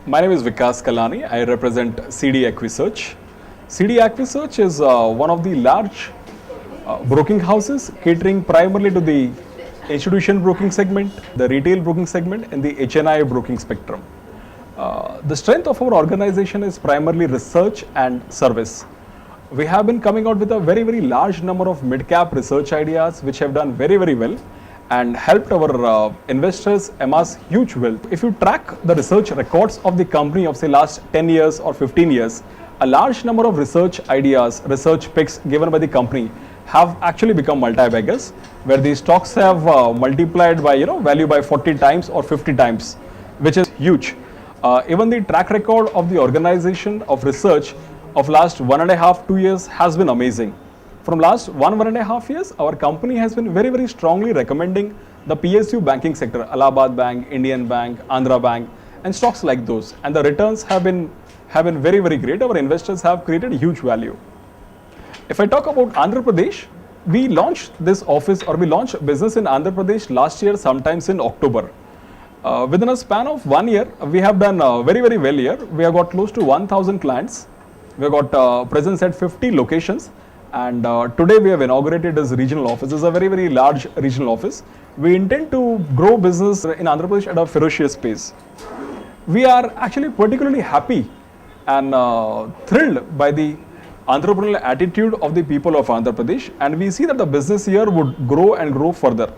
My name is Vikas Kalani. I represent CD Acquisearch. CD Acquisearch is one of the large broking houses catering primarily to the institution broking segment, the retail broking segment, and the HNI broking spectrum. The strength of our organization is primarily research and service. We have been coming out with a very large number of mid-cap research ideas which have done very well and helped our investors amass huge wealth. If you track the research records of the company of say last 10 years or 15 years, a large number of research ideas, research picks given by the company have actually become multi-baggers, where the stocks have multiplied by value by 40 times or 50 times, which is huge. Even the track record of the organization of research of last 1.5 2 years has been amazing. From last 1.5 years, our company has been very strongly recommending the PSU banking sector, Allahabad Bank, Indian Bank, Andhra Bank, and stocks like those. And the returns have been very great. Our investors have created huge value. If I talk about Andhra Pradesh, we launched this office or we launched business in Andhra Pradesh last year, sometimes in October. Within a span of 1 year, we have done very well here. We have got close to 1,000 clients. We have got presence at 50 locations. And today we have inaugurated this regional office. It's a very large regional office. We intend to grow business in Andhra Pradesh at a ferocious pace. We are actually particularly happy and thrilled by the entrepreneurial attitude of the people of Andhra Pradesh, and we see that the business here would grow and grow further.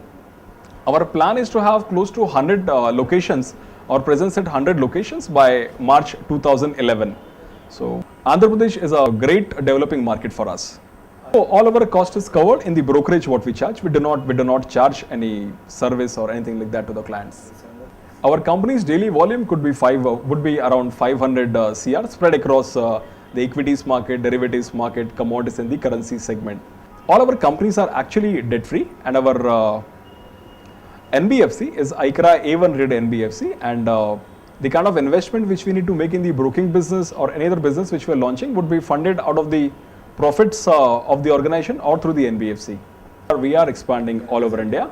Our plan is to have close to 100 locations or presence at 100 locations by March 2011. So Andhra Pradesh is a great developing market for us. So all our cost is covered in the brokerage what we charge. We do not charge any service or anything like that to the clients. Our company's daily volume would be around 500 CR spread across the equities market, derivatives market, commodities, and the currency segment. All our companies are actually debt free, and our NBFC is ICRA A1 rated NBFC, and the kind of investment which we need to make in the broking business or any other business which we are launching would be funded out of the profits of the organization or through the NBFC. We are expanding all over India.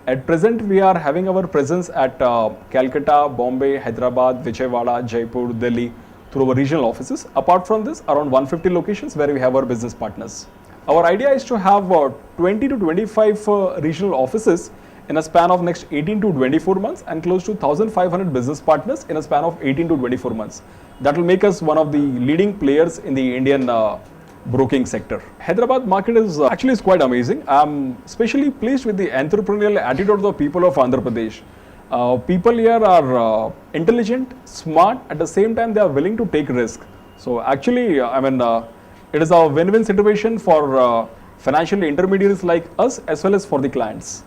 At present, we are having our presence at Calcutta, Bombay, Hyderabad, Vijayawada, Jaipur, Delhi through our regional offices. Apart from this, around 150 locations where we have our business partners. Our idea is to have 20 to 25 regional offices in a span of next 18 to 24 months and close to 1,500 business partners in a span of 18 to 24 months. That will make us one of the leading players in the Indian broking sector. Hyderabad market is actually quite amazing. I'm especially pleased with the entrepreneurial attitude of the people of Andhra Pradesh. People here are intelligent, smart, at the same time they are willing to take risk. So actually, it is a win-win situation for financial intermediaries like us as well as for the clients.